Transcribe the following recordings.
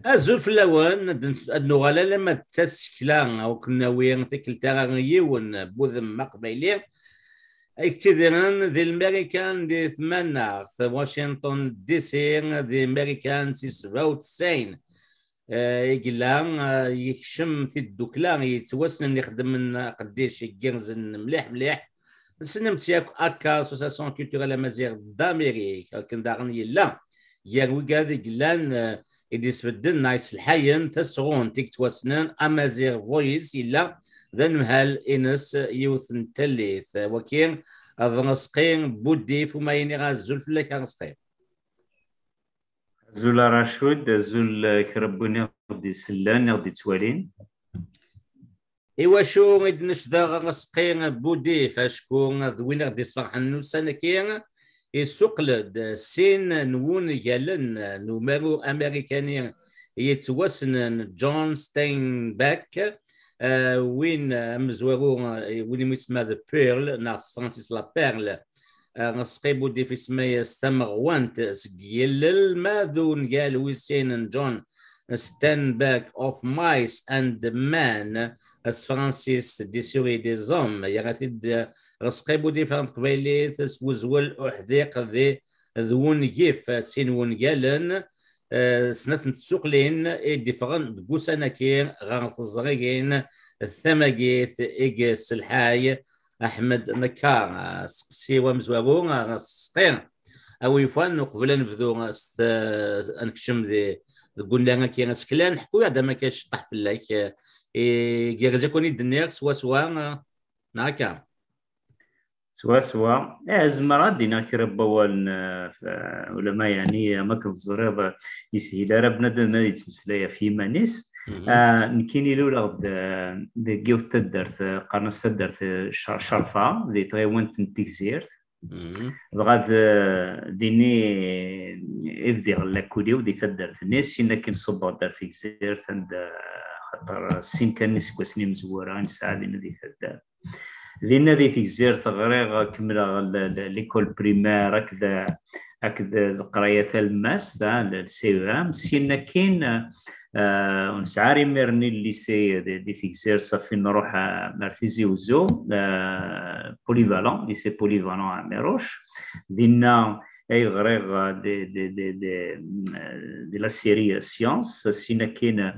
أزول في اللوان النغالا لما تسكلا أو كنا وين تكل تغنيي ون بوذم مقبلي اكتدران ذي الامريكان دي ثمانية في واشنطن دي سي ذي الامريكان تي 97 يقلان يكشم في الدوكلا يتوسن يخدم من قديش يجرز مليح مليح سنمت ياك اكا اسوسياسيون كولتورال امازيغ دامريك كن داغني لا ياروي قاعد يقلان إدي سفدن نايس الحين تسغون تيك توسنان امازيغ فويس إلا ذن مهال إنس يوثن تليث وكين أظنسقين بودي فما ينغا الزلف لك أغسقين زول راشود زول كربوني غدي سلان غدي توالين إوا شو مدنش ذا غسقين بودي فاشكون ذوين غدي صفحن نوسان كين يسوقلد سين نون يالن نوميرو أمريكاني يتوسن جون ستين باك وين مزورو وين اسمها ذا بيرل ناس فرانسيس لا بيرل نسقيبو دي في سمية استمر وانت سجيل ما ذون قال ويسين جون ستان باك اوف مايس اند مان اس فرانسيس دي سوري دي زوم يغثد رسقيبو دي فهم قبيلي تسوزول احذيق ذي ذون جيف سين ون قالن سنة تسوقلين إدي فغن دقوسانا كين غانث الزغيين الثمجيث إيجس الحاي أحمد نكار سقسي مزوارون سقين أو يفان قبل نبذو أنكشم ذي قلنا كي سكلان حكوا هذا ما كاش طح في الليك جيرزاكوني الدنيا سوا ناكا سوا زمرا دينا كرب ولا ما يعني ما كنزرب يسهل راه بنادم ما يتمسلايا في مانيس نكيني لولا د جيوف تدرت قرنس تدرت شرفه ذي تغيوان تنتيزيرت بغاد ديني افدي غلا كودي ودي تدرت الناس إن كان صبر دار في زيرت عند خاطر السين كان ناس كوسني مزورة نساعد إن ذي تدرت لأن ذي في جزيرة غريغ كمل ليكول بريمير هكذا القراية الماس دا السيوام سينا كاين ونسعاري ميرني الليسي دي في جزيرة صافي نروح مرتيزي وزو بوليفالون ليسي بوليفالون عميروش دينا أي غريغ دي لا سيري سيونس سينا كاين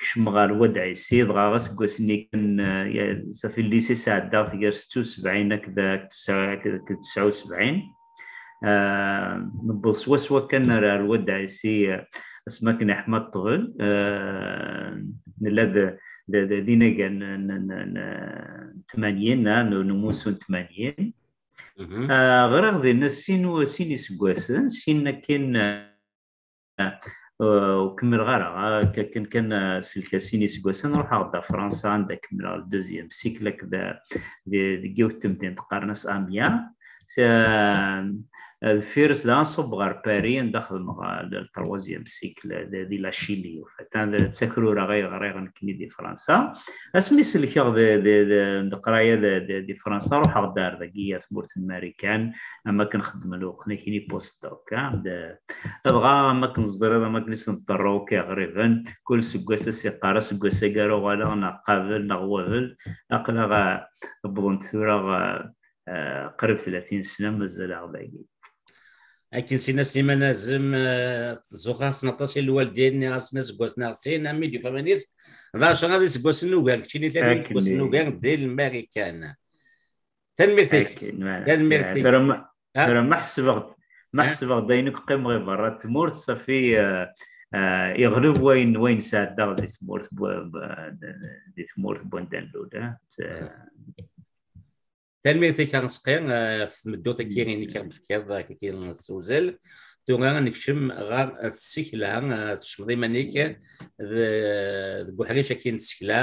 شمغال ودعي سيد غاغس قوسني كان صافي الليسي ساعة تقدر 76 هكذا 79 نبص وسوا كان الودعي سي اسمك احمد طغل نلاد دينا كان 80 نموسون 80 غير ذي الناس سين يسقواسن سين كان وكمل غير كان سلكاسيني سكواسن نروح غدا فرنسا عندك من الدوزيام سيكل كذا دي جيو تمدين تقارنس اميا الفيرس دا نصب غير باري ندخل مع التروازيام سيكل دي لا شيلي وفتان تسكرو راه غير نكني دي فرنسا اسمي سلكي دي قرايه دي فرنسا روح غدا ذاكيه في بورت امريكان اما كنخدم له كني بوست دوك ابغى ما كنصدر ما كنيس نضرو كغريبا كل سكواسه سي قارا سكواسه كارو ولا نقابل نغوابل اقلا بونتورا قريب 30 سنه مازال باقي لكن سينا سليمان لازم زوخا 19 الوالدين غاسنا سكواسنا سينا ميديو فامانيس فاش غادي سكواسنا وكاع كشيني 30 سكواسنا وكاع ديال الامريكان تنميرتك ما حسب داينك قيم غير برا تمورت صافي يغلب وين ساعه دي تمورت بوندان لودا تنميرتي كان سقير في مدوطة كيريني كان في كذا كيرين السوزل ثم نكشم غار السكلة تشمضي منيك بوحريشة كين السكلة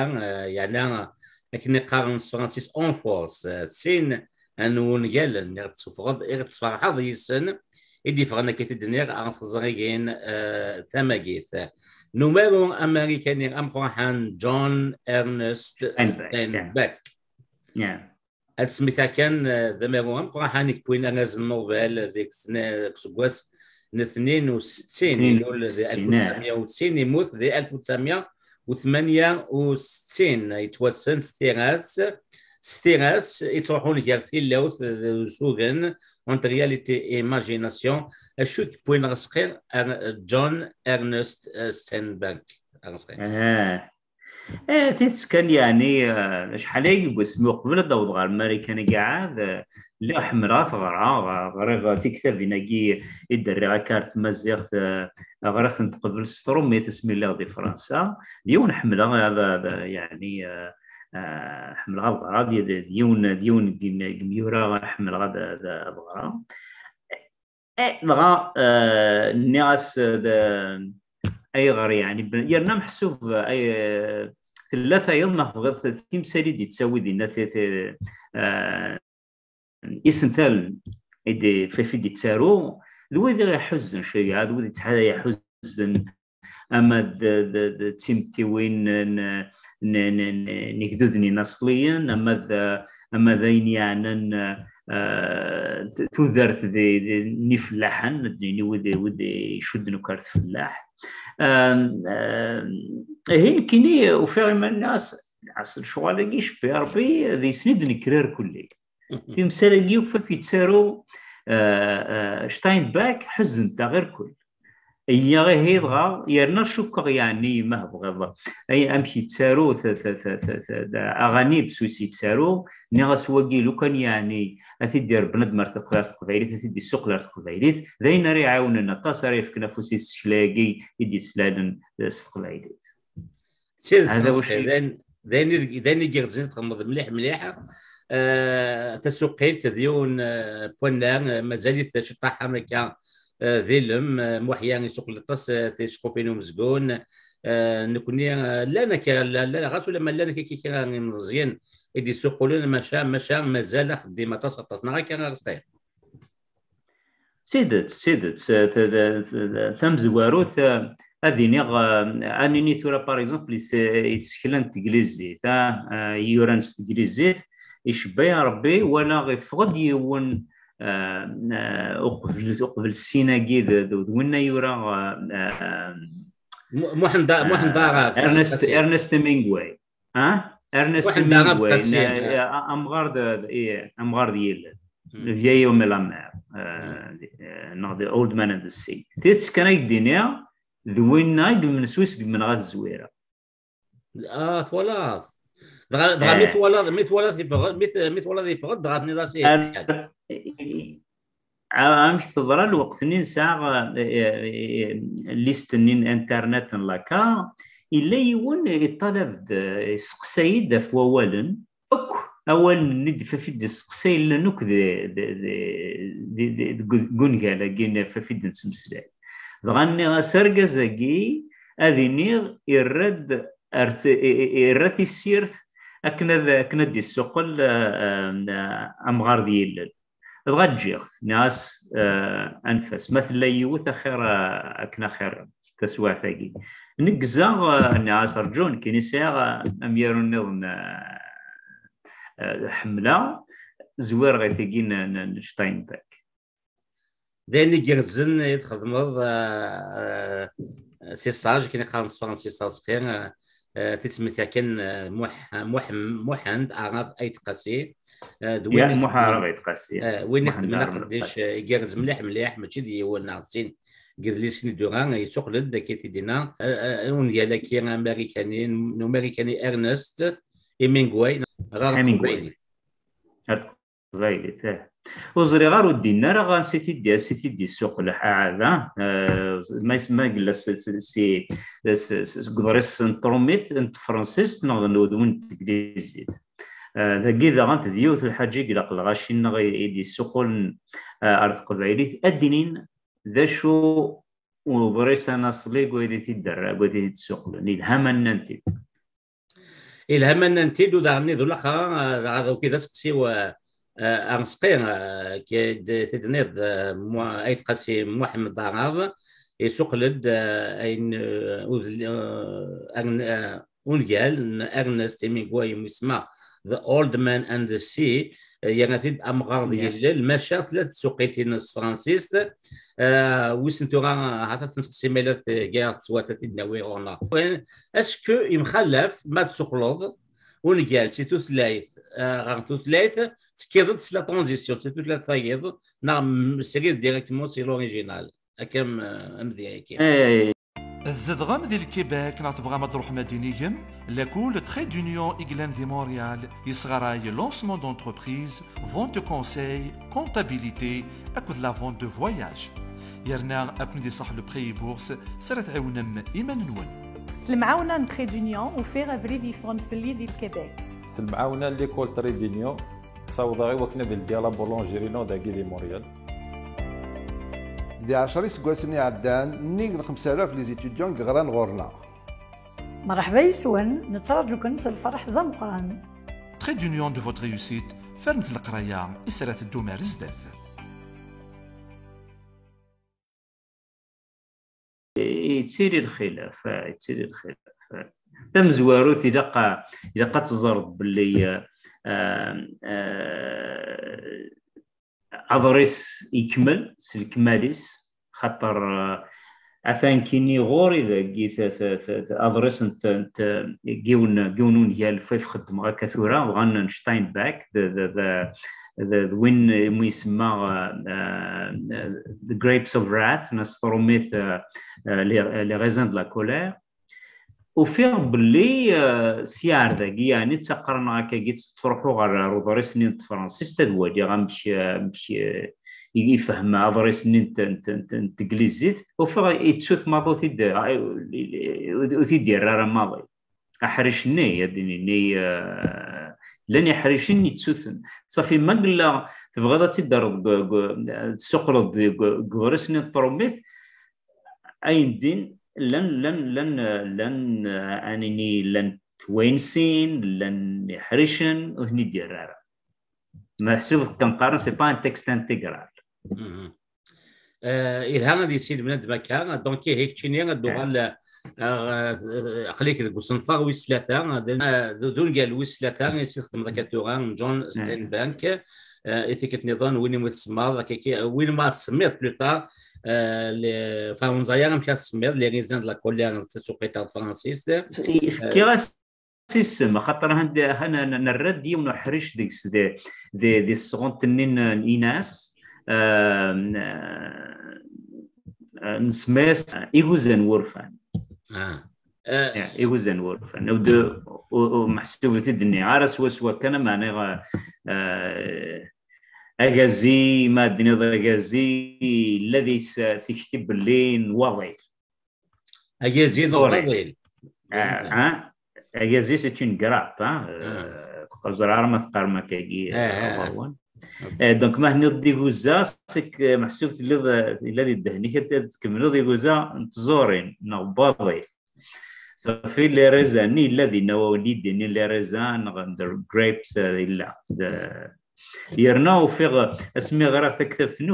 يعني لكن قارن فرانسيس اون فورس سين انو نقال نغتسفغض اغتسفغ حظ يسن يدي فغنا كيتدنيغ عن فزغيين ثماجيث نمرو امريكاني امخوحان جون ارنست ستاينباك اسميتها كان ذا ميروام قرا حانيك بوين اناز النوفيل ذيك سنه كسكواس 62 يولد 1990 يموت 1968 يتوسن ستيغاس يتروحون كارتي لاوث زوغن اونت رياليتي ايماجيناسيون اشو بوين غسقير جون ارنست ستينبرغ تيتس كان يعني شحال هيك اسمو قبل الضوض غير الماريكان قاعد لا حمرا ثغرا غير تكتب هناكي يدري كارت مزيغ غير تقبل الستروم تسمي الله دي فرنسا ديون حمله هذا يعني حمل غا ديون جميورا حمل غا بغرا بغا الناس اي غير يعني يرنا محسوب اي ثلاثه يوم غير تمثالي دي تساوي دينا اسم ثال ايدي في دي تسارو ذوي يحزن شويه ذوي يحزن اما تيمتي وين نكدودني نصليا اما ذين يعني تذرت ذي نفلحن ودي يشدنو كارت فلاح هين كيني وفعلا الناس عصر شغال كيش بيربي ذي سند نكرر كلي تمثال يوقف في تسارو شتاينباك حزن تا غير كل هي غير هيضغى يرنا شكر يعني ما بغض اي امشي تسارو اغاني بسويسي تسارو ناس وقي لو كان يعني اثيدير بنادم ارتقلار تقبايليت اثيدي سوقلار تقبايليت ذين راه يعاوننا تصاري في كنافوسي الشلاقي يدي سلالن استقبايليت هذا واش ذين يجرزين تغمض مليح تسوقيت ذيون بونا مازالت شطاحه مكان ذيلم محيان يسوق للطس تشكو فينو مزقون نكوني لا غاس ولا لا كي مزيان يدي يسوقوا لنا مشا مازال خديمه تصنع كان راسطير سيدت ثم زواروث هذه انني ثورا باغ اكزومبل يسكلان تجليزي يورانس تجليزي يشبه ربي ولا غيفقد يون أقبل السيناجي دونا يورا محن داغا ارنست مينغوي ارنست مينغوي امغارد يل فياي وملامير نو ذا اولد مان اند ذا سي تيتس كان يدينيا دوينا من سويس من غاد الزويره ثلاث دغا مث ولا ذي فغد غادني راسي عامش تضرى الوقت نساع ليست نين انترنت لاكا الا يون يطلب سقسايد في اولا اول ندفع في السقساي لانك دي كونغالا كاين في نسمسلاي غني غسرقه زكي اذيني يرد الرثي السيرت اكنا دي السوق امغار ديال غتجيغ ناس انفس مثلا يوث خير اكنا خير تسوى ثقيل نقزا ناس رجون كي نساء امير النظم حمله زوير غيتيكين شتاينباك داني جرزن يتخدمض سي ساج كي خامس فرنسي صاصخير تسميتها كان محمد عرب ايتقاسي دوين محارب ايتقاسي وين نخدم نقديش يجرز مليح ماشي ديال ناقصين جزليسين دوران يسوق لد كي دينا اون ديال كي امريكاني ارنست هيمينغواي غير وزري غارو دينا راه سيتي دي السوق هذا ما يسمى جلس سي غوريس نطروميت انت فرانسيس نغنود وين تجليزيت ذاكي ذا غانت ديوث الحاجه قلق الغاشين غيدي السوق ارض قبايليت ادينين ذا شو وغوريس انا صليق ويدي تدرى ويدي السوق الهام ننتي ودارني ذو الاخر كذا سقسي أنسقين كي تدنيض أيت قاسي محمد ضراب يسوق لد أين أونجال أرنست هيمينغواي يسمى The Old Man and the Sea يغثيد أمغار ديال المشا ثلاث سوقيتين نص فرانسيس ويسنتو هذا تنسقسي ميلات كاع سوات النووي هنا اسكو يمخلف ما تسخلوض ونقال سي توثلايث غير توثلايث كيضد لا ترانزيسيون سي توثلايث تايض نعم سيريز ديريكتومون سي لوريجينال هكا مزيان كاين الزدغم ديال الكيباك نا تبغى ما تروح مدينيهم لاكول تري دونيون إغلان دي مونريال يصغراي لونسمون دونتربريز فونت كونساي كونتابيليتي اكود لا فونت دو فواياج يرنا اكون دي صح لو بري بورس سرت عاونم ايمان نون سلمعاونا تري دونيون وفيغ افري دي فون فلي ديال الكيباك سلمعاونا ليكول تري دونيون صاوضاغي وكنا ديال بولونجيرينو داكي دي مونريال دي 10 سكواسني عدان نيك 5000 لي زيتيديون غران غورنا مرحبا يسون نترجوكم الفرح ذا مقران تري دونيون دو فوت ريوسيت فرمت القرايه اسرات الدومار زداف يتسيري الخلاف تم زواروث اذا تزرب باللي أضرس يكمل سلك ماليس خاطر أثان كيني غوري ذا جيت أضرس أنت جيونون ديال فيف خدم غا كثورة وغانا نشتاين باك ذا وين يسمى the grapes of wrath نستروميث لي غيزان دو لا كولير وفيغ باللي سيار داكي يعني تقرنا هكا كي تروحوا غير رودري سنين فرانسيس تدوالي غنمشي يفهم رودري سنين تنجليزيت وفيغ يتسوت ماضو تيدير راه ماضي احرشني يديني لاني حريشني تسوثن صافي ما قلا تبغى تدار تسقلط غير سنين طروميث اين دين لن انني لن توينسين لن يحرشن وهني دير محسوب كنقارن سي با ان تكست انتيغرال الهام دي سيد بنادم هكا دونك هيك تشيني غدو خليك تقول صنفار ويسلاتا دون قال ويسلاتا يستخدم ذاك التوران جون ستين بانك ايثيكت نظام وين مسمى وين ما سميت بلوطار فاون زاير مشى سميت لي ريزان دو لا كولير تسوقيت فرانسيس كي سيسما خاطر هنا نرد ديما نحرش دي السكون تنين ايناس نسميس ايغوزن وورفان ايغوزن وورفان ومحسوب تدني عارس وسوا كان معني اغازي ما الدنيا اغازي الذي تكتب اللين وضيل اغازي وضيل اغازي سي اون غراب تقدر ما تقار ما كاي دونك ما هني ديغوزا سيك محسوب الذي الدهني كتكملوا ديغوزا تزورين نغباضي صافي لي ريزاني الذي نواولي ديني لي ريزان غندر جريبس لا يرنا وفيغ اسمي غير تكتبتني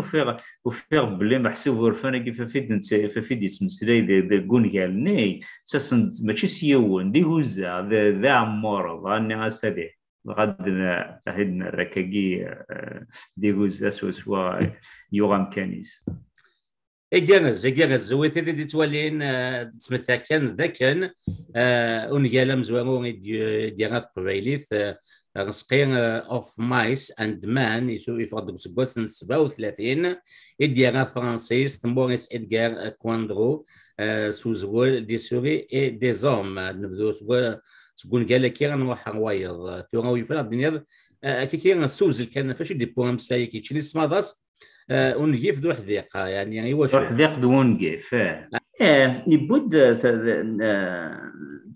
وفيغ بلي محسوب ورفانا كيف فيدي تمسلاي دي كونغالني ساسن ماشي سيون ديغوزا ذا عمور غاني اسدي غادنا هدنا ركاكي ديغوزا سوا يوغام كانيس جانز ويث دي تولين تسمثا كان ذاكن ونقال مزوارو ديال قبايليث رسقين اوف مايس اند مان يفرض سكوسن 37 ديال فرانسيس موريس ادغار كواندرو سوزول دي سوري اي دي زوم نبدو تقول قال لك نروح نوايض تو يفرض الدنيا كي سوزل كان فاش دي بوام سلاي كيتشني سماضاس ونقيف ذو حذيقه يعني واش حذيق ونقيف يبود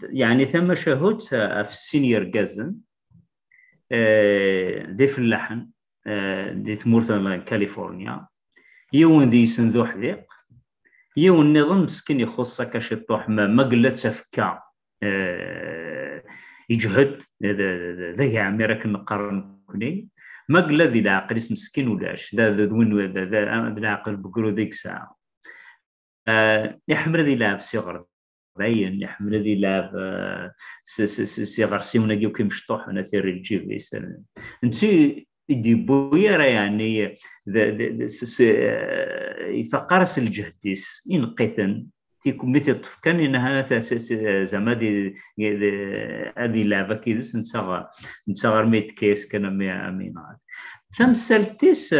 يعني ثم شهود في السينيور جازن دي في اللحن دي ثمورة كاليفورنيا يون دي سنذو حذيق يون النظام مسكين يخصك كاشي طوح ما قلت تفكا يجهد ذا عميرك نقارن كوني ما قل ذي العقل اسم مسكين ولاش ذا وين ذا العقل بقولوا ديك ساعة يحمل ذي لعب صغر باين يحمل ذي لعب صغر سيونا جيو كي مشطوح انا ثير الجيب يسال انتي يدي بويرة يعني يفقرس الجهديس ينقثن تيكون مثل طفكان إنها زعما هذه لعبة كيدس نتصغر ميت كيس كان مينات ثمثلتيس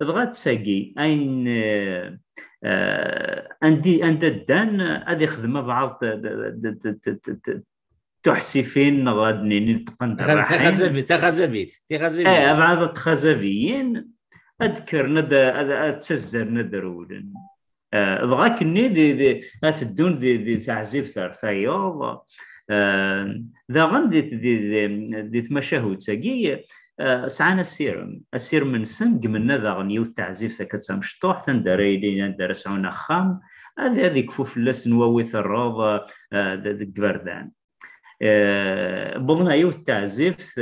بغات ساقي أين عند الدان هذه خدمة بعض تحسفين غادني نلتقن تخزبيت بعض التخزبيين أذكر ندى تسزر ندرولن بغاك ني تدون تعزيف ثرثايوض ذا غندي دي تمشاهد ساقي سعانا السير من سنق من ذا غنيو التعزيف كتسام شطوح ثندري لينا درسعونا خام هذه كفوف اللسن وويث الروض القبردان بضنا يو التعزيف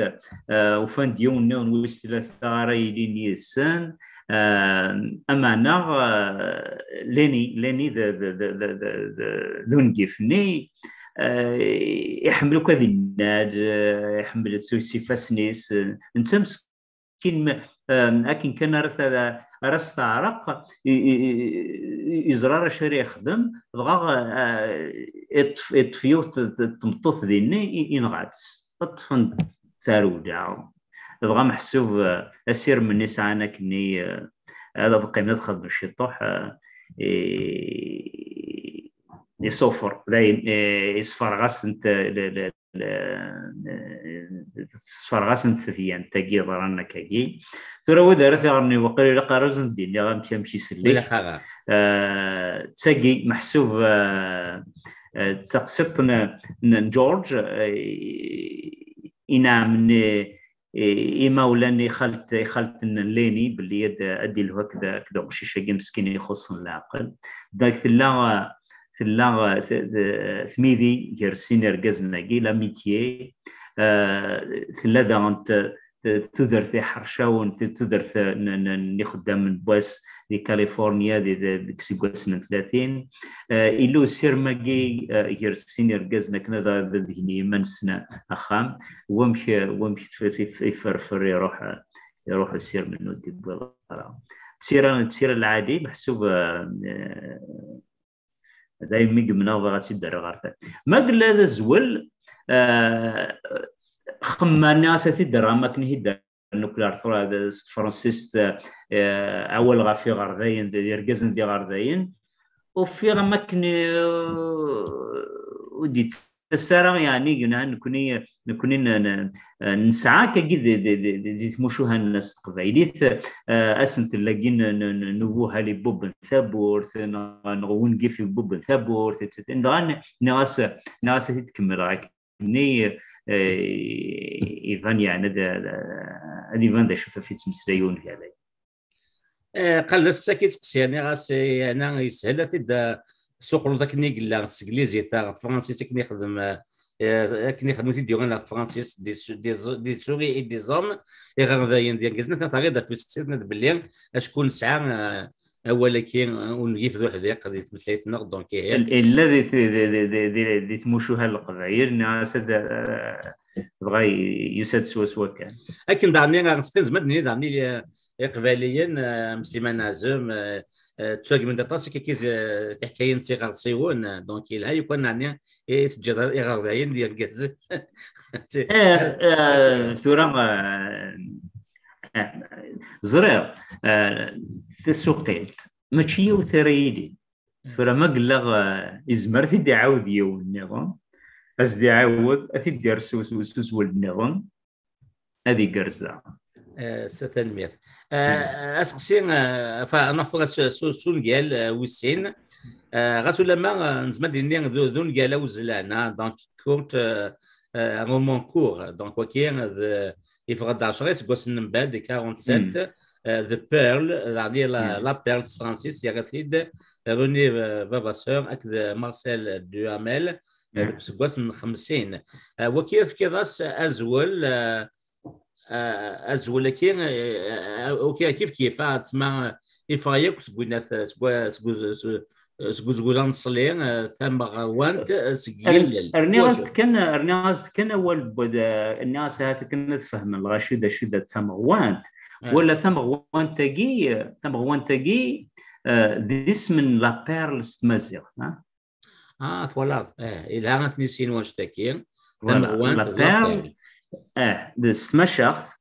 وفان ديون نون ويستلثاري لين يسان أمانا ليني ذون جفني يحملوا كذي الناد يحمل سوسي فاسنيس نسمس كلمة لكن كان رست عرق إزرار شري يخدم بغا يطفيو تمطوث ذيني ينغعس طفن تارودع بغا محسوب أسير من نسعنا كني هذا بقيمة خدم الشطوح يصفر يصفر غاس انت صفرغاس نتفيان تاقي ضرانا كاقي ترى ودارت غرني وقال لك رزن دي اللي غنمشي سلي ولا خاغا تاقي محسوب تقصدنا جورج إنا من إما ولاني خلت ليني باللي يد أدي له هكذا كذا شي شيء مسكين يخص العقل ذاك ثلا ثميدي جرسين رجزنا جي لاميتيي ثلا ذا أنت تقدر تحرشون تقدر نخدم من بوس دي كاليفورنيا دي كسيقوس من 30 إلو سير ماجي جرسين رجزنا كنا ذا ذهني من سنة أخام ومشي في فرفر يروح السير منو دي بولا تسير العادي محسوب دايما يجمنا وغاتي الدار غارثة ما قل هذا الزول خماني أساتي الدراما كني هيدا النوكلار ثورة هذا فرانسيس أول غافي غاردين يرجزن دي غاردين وفي غما كني ودي تسارع يعني قلنا نكوني نسعى كجد دي تمشوها الناس قبيليت أسنت لاقين نوفوها لي بوب ثابورث نغون جيف بوب ثابورث إن ناس تكمل راك ني إيفان يعني إيفان ده شوف في تمسليون هذا قال الساكت يعني غاس أنا يسهل تدا سوق ذاك نيجلا الإنجليزي تاع فرنسي كني يخدم كني يخدموا في ديوان فرانسيس دي سوري دي زوم غاديين ديال كازنا تاغيدا في سكسيتنا باللي شكون ساعه ولكن ونجيف ذو حديقه ديال تمسليتنا دونك الذي دي تمشوها القبائل الناس بغى يسد سوا كان لكن دعني غنسقي زعما دعني قباليا مسلمان عزم تسوق من دطاس كيز تحكاين صغار صيون دونك لا يكون يعني يسجل غاديين ديال كاز ثورة زرير تسوقيت ماشي وثريلي ثورة ما قال إزمر في دعاود يوم النظام أز دعاود أثي درس وسوس والنظام هذه قرزة ستنمية أسقسي فنحفظ سون ديال ويسين غاسو لما نزمد ديني ذون ديال وزلانا دونك كورت رومون كور دونك وكاين يفرض 10 سكوس من بعد 47 ذا بيرل يعني لا بيرل فرانسيس يا غاتيد روني فافاسور اك مارسيل دواميل سكوس من 50 وكيف كذاس ازول كاين اوكي كيف تسمع يفايك سكونا سكوزغولان نصلي ثم غوانت سجل ارنياست كان اول بدا الناس هذا كنا تفهم الغشيده شده تم غوانت ولا ثمغوان تاقي ذي اسم لا بيرل ستمازيغ فوالا إلا غنتنسين واش تاكين لا بيرل ذي ستماشاخ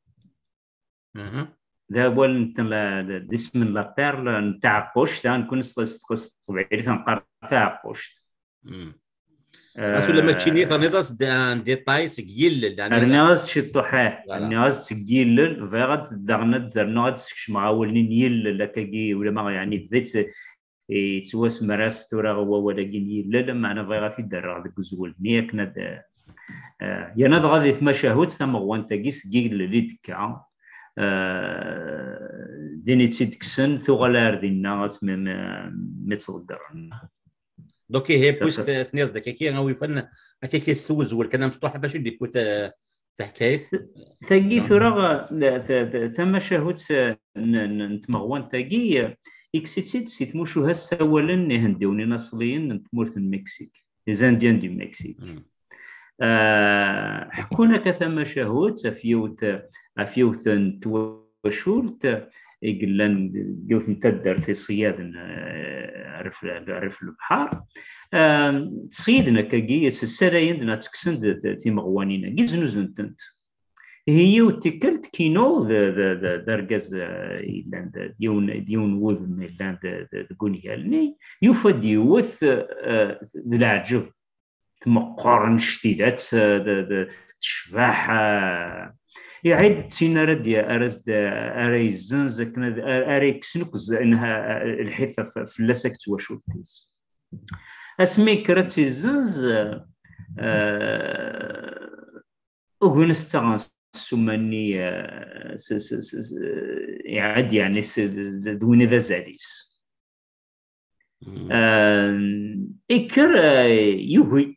ذا هو اسم لا بيرل نتاع قشت نكون قشت طبيعي تنقرا فيها قشت ولا ما تشيني ثانيضاس ديتاي سكيل الناس تشطحه الناس تسجيل فغاد دغنت الناس معاولين يل لكاكي ولا ما يعني بديت يتواس مراس تورا هو ولا جيل لا معنا فيغا في الدرا ديك الزول نياك ناد يا ناد غادي في مشاهد تما هو انت كيس جيل اللي تكا ديني تيدكسن ثغلار دينا ما تصدر دوكي هي بوست ثنير داك كي غاوي فن هكا كيسوز كان مفتوح باش يدي بوت تحكايت ثقي ثرا ثم شهوت نتمغوان ثقي اكسيتيت سيت موشو هسا ولا هنديوني نصليين نتمورث المكسيك زانديان دي المكسيك حكونا كثم شهوت افيوت توشولت يقلن جوث نتدر في الصياد عرف البحر تصيدنا كاكي السرايين دنا تكسند في مغوانينا جزنوز نتنت هي وتكلت كينو درجز ديون وذن لاند دغونيالني يفد يوث العجب تمقرن شتيلات الشباح يعيد تينا ردي أرز أريزن زكنا أريكسنوكز إنها الحثة في اللسكت وشوتيز اسمي كراتي زنز أغنستغان سماني يعد يعني دوين ذا زاليس إكر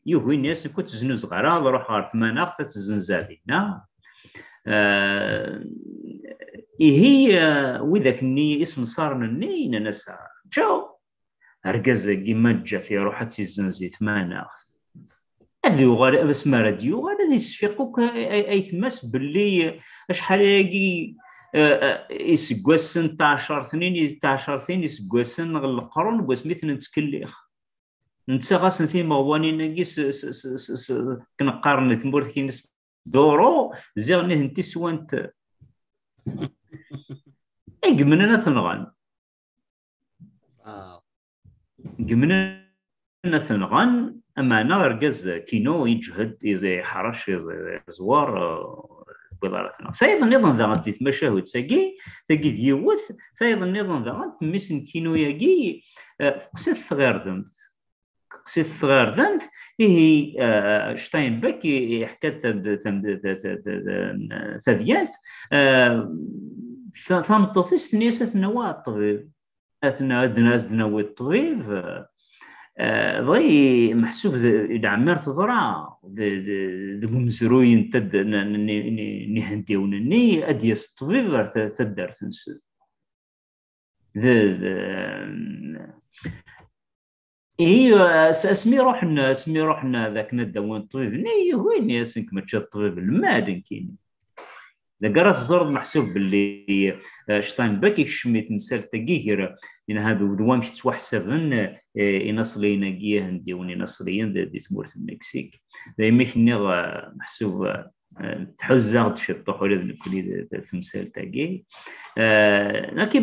يهوي ناس كنت زنوز غرا روح عارف ما ناخذ تزنزالينا هي وذاك النية اسم صار النية ننسى جاو هرقز كيما جا في روحتي الزنزي ثمان ناخذ هذي وغير بس ما راديو غير هذي يسفقوك أي تمس باللي شحال يجي يسقوسن 10 ثنين يسقوسن القرن بس مثل نتكلخ نتسغاسن في مواني نجيس كنقارن ثمورث كينس دورو زيغني انت سوانت قمنا ثنغان قمنا ثنغان اما انا رجز كينو يجهد يزي حرش يزي زوار بلارتنا فايضا نظام ذا غادي تمشاهد تاكي ديوث فايضا نظام ذا غادي مسن كينو ياكي قسث غير دمت قسيت غير ذنب هي شتاينبك حكات ثديات ثمطوثيس نيسة نوا الطبيب أثناء أدنا والطبيب بغي محسوب دعمر ثضرع ذو مزروين تد نهنديونني أديس الطبيب ثدر ثنس اسمي روحنا ذاك ندوان الطبيب ني وين ياسنك ما تشا الطبيب المادن كيني ذا قراص زرد محسوب باللي شطان باكي شميت مسال تاكيهر ان هذا دوام تتوحسبن ينصلينا كيه هنديون ينصليين دي ثمورث المكسيك دايما كني محسوب تحزغ تشطح ولا نكولي في مسال تاكي لكن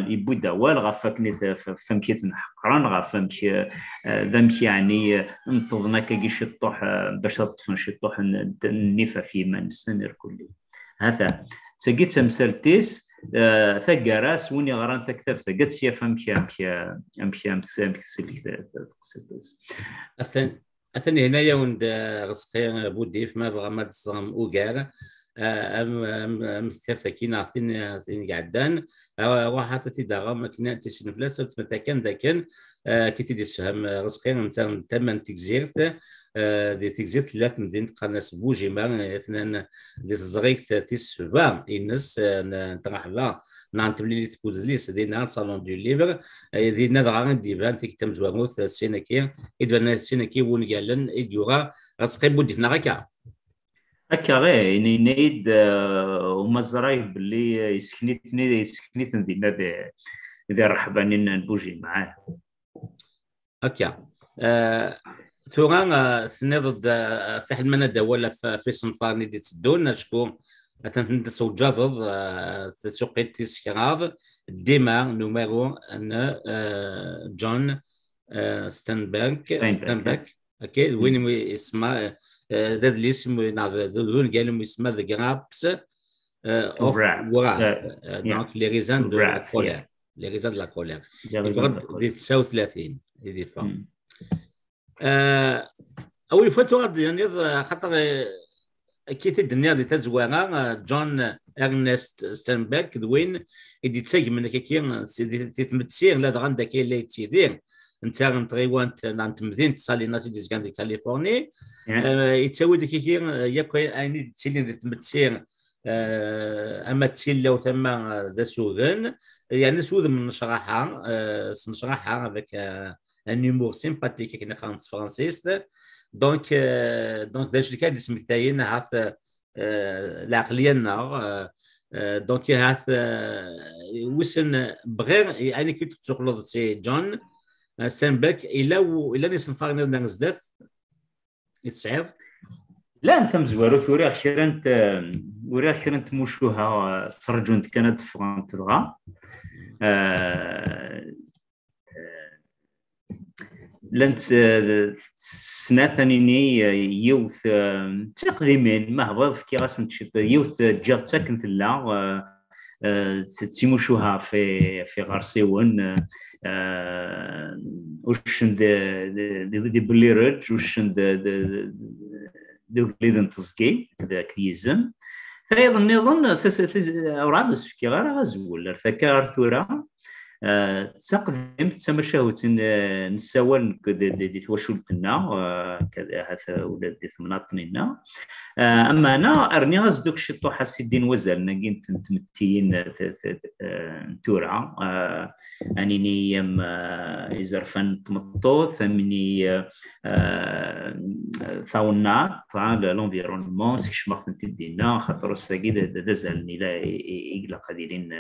يبو دوال غفاكني فمكيت نحقران غفامشي ذمشي يعني انتظنا كي شطح باش تطفن شطح النفا في من السنر كله هذا تجيت تمثلتيس ثقراس وني غران تكتب ثقت شي امشي أثني هنايا وند رزقي بوديف ما بغى ما تصام أوجار مثل كينا عطيني قعدان واحد تدعى ما كنا تسين فلاس وتمتكن ذاكن كي تدي سهم رزقي مثلا تمن تجزيرت دي تجزيرت ثلاث مدينة قناص بوجي ما اثنين دي تزغيت تسبع الناس نترحبا نعتبلي تبودليس دينا صالون دو ليفر دينا دغان ديفان تكتم زوانوث سيناكي إدفان سيناكي ونقالن إديورا رزقي بوديف نغاكا هكا غير نيد وما زرايب باللي يسكنيتن دينا ذي رحبانين نبوجي معاه هكا. ثوران ثنيض في حد من الدولة في صنفار ندي تدون شكون مثلا تسوجاض تسوقيت تسكراض ديما نوميرو ان جون ستنبرغ اوكي وين يسمى ذا الاسم ذون قالوا يسمى ذا جرابس اوف وراث دونك لي ريزان دو لا كولير لي ريزان دو لا كولير دي 39 دي فا اول فتره يعني خاطر كي تدنيا دي تزوانا جون ارنست ستنبرغ وين يدي تسجل من كي تتمتسير لا عندك اللي تيدير انت نطريوان نتمدين تصالي ناس اللي كان في كاليفورنيا يتسوي ديك ياكو اني تسيلين تمتسير اما تسيل لو ثم ذا سوغن يعني سوغن من نشرحها نشرحها avec un humour sympathique كنا خانس فرانسيس دونك ذا شي كان اسم تاين هاث العقليه النار دونك هاث وسن بغير يعني كنت تسوق سي جون ستنبرغ الا نصنفار نزدات يتصعد لا انت مزوارو ثوري خيرنت موشوها ترجون كانت فرانت دغا لانت سناثنيني يوث تقديمين ما هبط كي غاسن تشد يوث جات ساكن ثلا تيموشوها في غارسيون وشن دي بليرج وشن دو ليدن تسكي ذا كريزن فايضا نظن اوراد في غير غزول فكار ثورا تقدم تسمشاوت نسوال دي توشلتنا كذا هذا ولاد دي ثمناطنينا اما انا ارني غزدوك شطو حسيدين وزل نجين تمتين تورا انني يم يزرفن تمطو ثمني فاونا تاع لونفيرونمون سيش مخن تدينا خاطر الساقي دزلني لا يقلق قادرين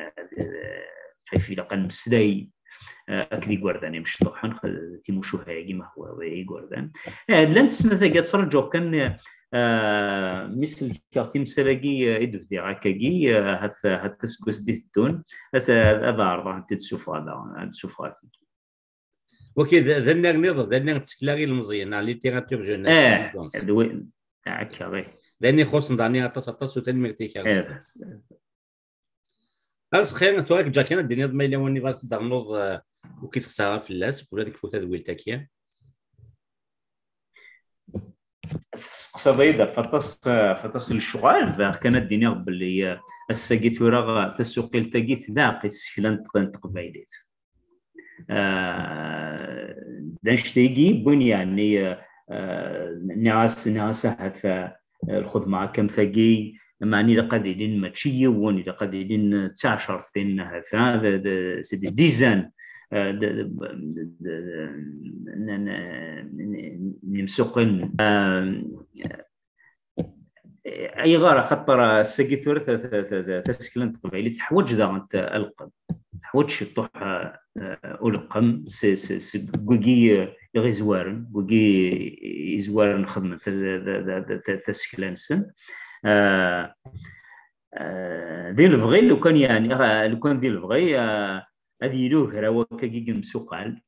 في لقن مسداي اكدي غوردان مش طحن تيموشو هاجي ما هو وي غوردان لانت سنه ترجو كان مثل كاتم سلاقي ادف دي عكاقي حتى سكوس ديتون هذا عرضه تتشوف هذا تشوف هذا وكذا ذننا نض ذننا تسكلاغي المزيان على ليتيراتور جوناس دوين تاعك غير لاني خص نضعني اتص وتنمرتي أرس خير نتوالك جاكينا الدنيا ما إلا واني غادي تدغنوض وكيس خسارة في اللاس ولا ديك فوتا دويل تاكيا قصديدا فتصل الشغال كانت الدنيا باللي الساقي ثورا تسوقي التاقيت لاقي سكلان تقبايليت دانشتيجي بون يعني ناس هات الخدمة كم ثقي معني لقادرين ماتشي وني لقادرين تعشر ثين هذا سيدي ديزان نمسوقن اي غاره خطر السقي ثورث تسكلن قبيلي تحوج ذا انت القم تحوج شطوح القم بوكي يغزوارن بوكي يزوارن خدمه تسكلنسن ذي البغي لو كان يعني لو كان ذي البغي هذه له راه كيجي مسوقال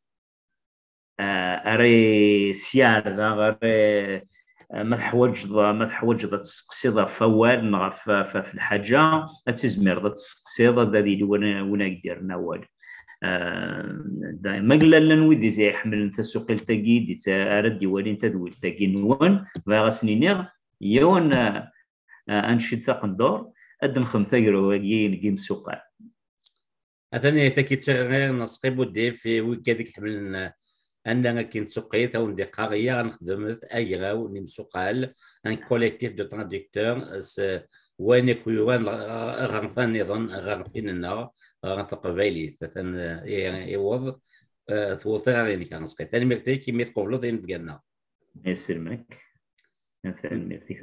اري سيار غير ما تحوج تسقسي فوال نغف في الحاجه تزمر تسقسي ذي ونا يدير نوال دائما قال لنا ويدي زي يحمل تسوق التاكي دي ردي ولين تدوي التاكي نوان فغاسنينير يون انشد ثقن دور ادن خمسه يروين جيم سوقال اثني تاكي تغير نسقيبو دي في ويكاديك حملنا اننا كي نسوقيت او ندي قاريه نخدم ايغا ونمسوقال ان كوليكتيف دو تراديكتور وين كيوان غنفان نظن غنفيننا غنثقبايلي مثلا يوض ثوثا غير كان نسقي ثاني مرتي كي ميتقبلوا دين ديالنا يسلمك مثلا مرتي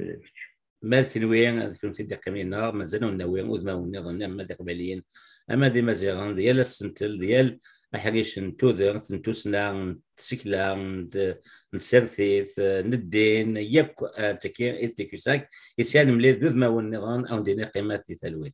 ما تنوين كنت تدي قمينا مازالوا ناويين وذما ونظن ما قبليين اما دي مازيغان ديال السنتل ديال احريش نتوذر نتوسنا نتسكلا نسرثيث ندين يك تكين اتكساك يسال ملي ذما ونظن او دينا قيمات ثلوث